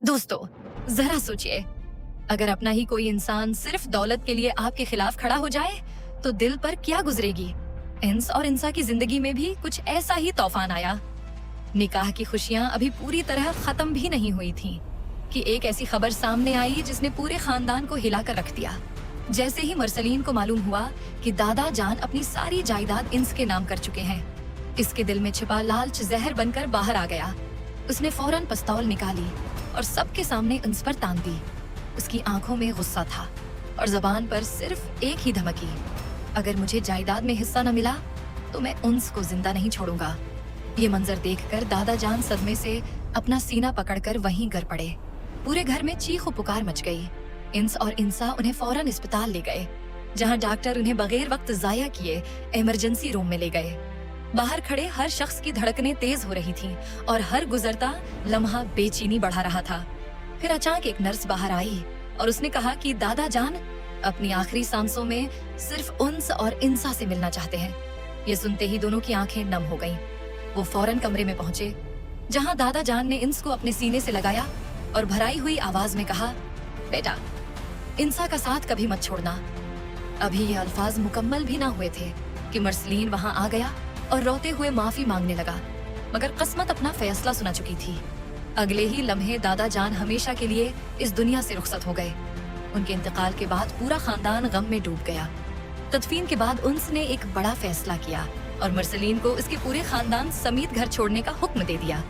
दोस्तों, जरा सोचिए, अगर अपना ही कोई इंसान सिर्फ दौलत के लिए आपके खिलाफ खड़ा हो जाए तो दिल पर क्या गुजरेगी। इंस और इंसा की जिंदगी में भी कुछ ऐसा ही तूफान आया। निकाह की खुशियां अभी पूरी तरह खत्म भी नहीं हुई थीं कि एक ऐसी खबर सामने आई जिसने पूरे खानदान को हिलाकर रख दिया। जैसे ही मरसलीन को मालूम हुआ कि दादा जान अपनी सारी जायदाद इंस के नाम कर चुके हैं, इसके दिल में छिपा लालच जहर बनकर बाहर आ गया। उसने फौरन पिस्तौल निकाली और सबके सामने इंस पर तान दी। उसकी आंखों में गुस्सा था और जबान पर सिर्फ एक ही धमकी, अगर मुझे जायदाद में हिस्सा न मिला तो मैं उन्स को जिंदा नहीं छोड़ूंगा। ये मंजर देखकर दादा जान सदमे से अपना सीना पकड़कर वहीं गिर पड़े। पूरे घर में चीख पुकार मच गई। इंस और इंसा उन्हें फौरन अस्पताल ले गए, जहां डॉक्टर उन्हें बगैर वक्त जाया किए इमरजेंसी रूम में ले गए। बाहर खड़े हर शख्स की धड़कनें तेज हो रही थीं और हर गुजरता लम्हा बेचैनी बढ़ा रहा था। फिर अचानक एक नर्स बाहर आई और उसने कहा कि दादा जान अपनी आखिरी सांसों में सिर्फ उन्स और इंसा से मिलना चाहते हैं। ये सुनते ही दोनों की आंखें नम हो गईं। वो फौरन कमरे में पहुंचे, जहां दादा जान ने इंस को अपने सीने से लगाया और भराई हुई आवाज में कहा, बेटा, इंसा का साथ कभी मत छोड़ना। अभी ये अल्फाज मुकम्मल भी ना हुए थे कि मरसलीन वहां आ गया और रोते हुए माफी मांगने लगा, मगर किस्मत अपना फैसला सुना चुकी थी। अगले ही लम्हे दादा जान हमेशा के लिए इस दुनिया से रुखसत हो गए। उनके इंतकाल के बाद पूरा खानदान गम में डूब गया। तदफीन के बाद उन्स ने एक बड़ा फैसला किया और मरसलीन को उसके पूरे खानदान समेत घर छोड़ने का हुक्म दे दिया।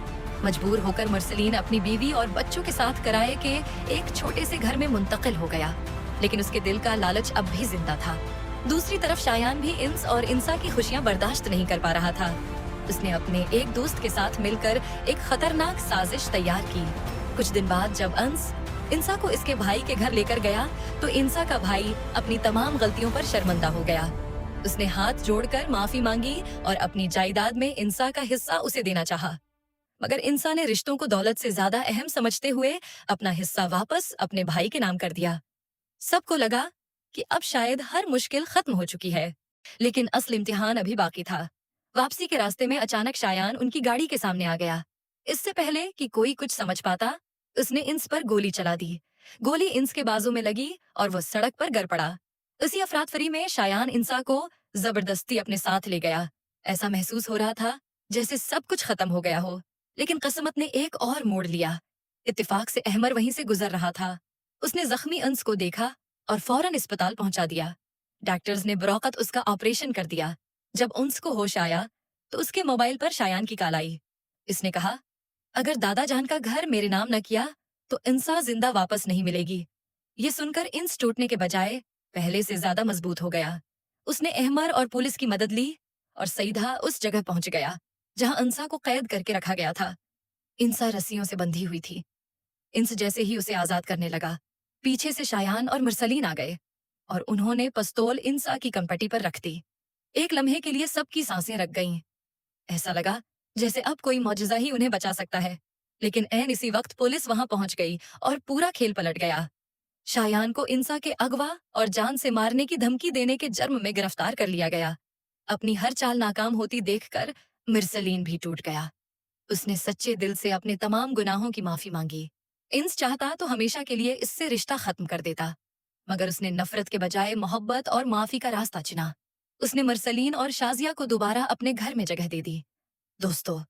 मजबूर होकर मरसलीन अपनी बीवी और बच्चों के साथ किराए के एक छोटे से घर में मुंतकिल हो गया, लेकिन उसके दिल का लालच अब भी जिंदा था। दूसरी तरफ शायान भी इंस और इंसा की खुशियां बर्दाश्त नहीं कर पा रहा था। उसने अपने एक दोस्त के साथ मिलकर एक खतरनाक साजिश तैयार की। कुछ दिन बाद जब अंस इंसा को इसके भाई के घर लेकर गया तो इंसा का भाई अपनी तमाम गलतियों पर शर्मिंदा हो गया। उसने हाथ जोड़कर माफी मांगी और अपनी जायदाद में इंसा का हिस्सा उसे देना चाहा, मगर इंसा ने रिश्तों को दौलत से ज्यादा अहम समझते हुए अपना हिस्सा वापस अपने भाई के नाम कर दिया। सबको लगा कि अब शायद हर मुश्किल खत्म हो चुकी है, लेकिन असल इम्तिहान अभी बाकी था। वापसी के रास्ते में अचानक शायान उनकी गाड़ी के सामने आ गया। इससे पहले कि कोई कुछ समझ पाता, उसने इंस पर गोली चला दी। गोली इंस के बाजू में लगी और वो सड़क पर गिर पड़ा। उसी अफरातफरी में शायान इंसा को जबरदस्ती अपने साथ ले गया। ऐसा महसूस हो रहा था जैसे सब कुछ खत्म हो गया हो, लेकिन किस्मत ने एक और मोड़ लिया। इत्तेफाक से अहमर वहीं से गुजर रहा था। उसने जख्मी अंस को देखा और फौरन अस्पताल पहुंचा दिया। डॉक्टर्स ने बरौकत उसका ऑपरेशन कर दिया। जब उन्स को होश आया तो उसके मोबाइल पर शायान की कॉल आई। इसने कहा, अगर दादा जान का घर मेरे नाम न किया तो इंसा जिंदा वापस नहीं मिलेगी। ये सुनकर इंस टूटने के बजाय पहले से ज्यादा मजबूत हो गया। उसने अहमर और पुलिस की मदद ली और सीधा उस जगह पहुंच गया जहां इंसा को कैद करके रखा गया था। इंसा रस्सियों से बंधी हुई थी। इंस जैसे ही उसे आजाद करने लगा, पीछे से शायान और मरसलीन आ गए और उन्होंने पिस्तौल इंसा की कनपटी पर रख दी। एक लम्हे के लिए सबकी सांसें रख गईं। ऐसा लगा जैसे अब कोई मौजज़ा ही उन्हें बचा सकता है, लेकिन ऐन इसी वक्त पुलिस वहां पहुंच गई और पूरा खेल पलट गया। शायान को इंसा के अगवा और जान से मारने की धमकी देने के जुर्म में गिरफ्तार कर लिया गया। अपनी हर चाल नाकाम होती देखकर मरसलीन भी टूट गया। उसने सच्चे दिल से अपने तमाम गुनाहों की माफी मांगी। इंस चाहता तो हमेशा के लिए इससे रिश्ता खत्म कर देता, मगर उसने नफरत के बजाय मोहब्बत और माफी का रास्ता चुना। उसने मरसलीन और शाजिया को दोबारा अपने घर में जगह दे दी। दोस्तों,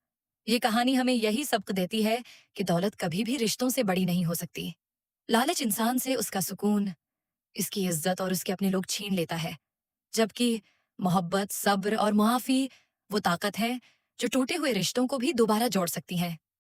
ये कहानी हमें यही सबक देती है कि दौलत कभी भी रिश्तों से बड़ी नहीं हो सकती। लालच इंसान से उसका सुकून, इसकी इज्जत और उसके अपने लोग छीन लेता है, जबकि मोहब्बत, सब्र और मुआफी वो ताकत है जो टूटे हुए रिश्तों को भी दोबारा जोड़ सकती है।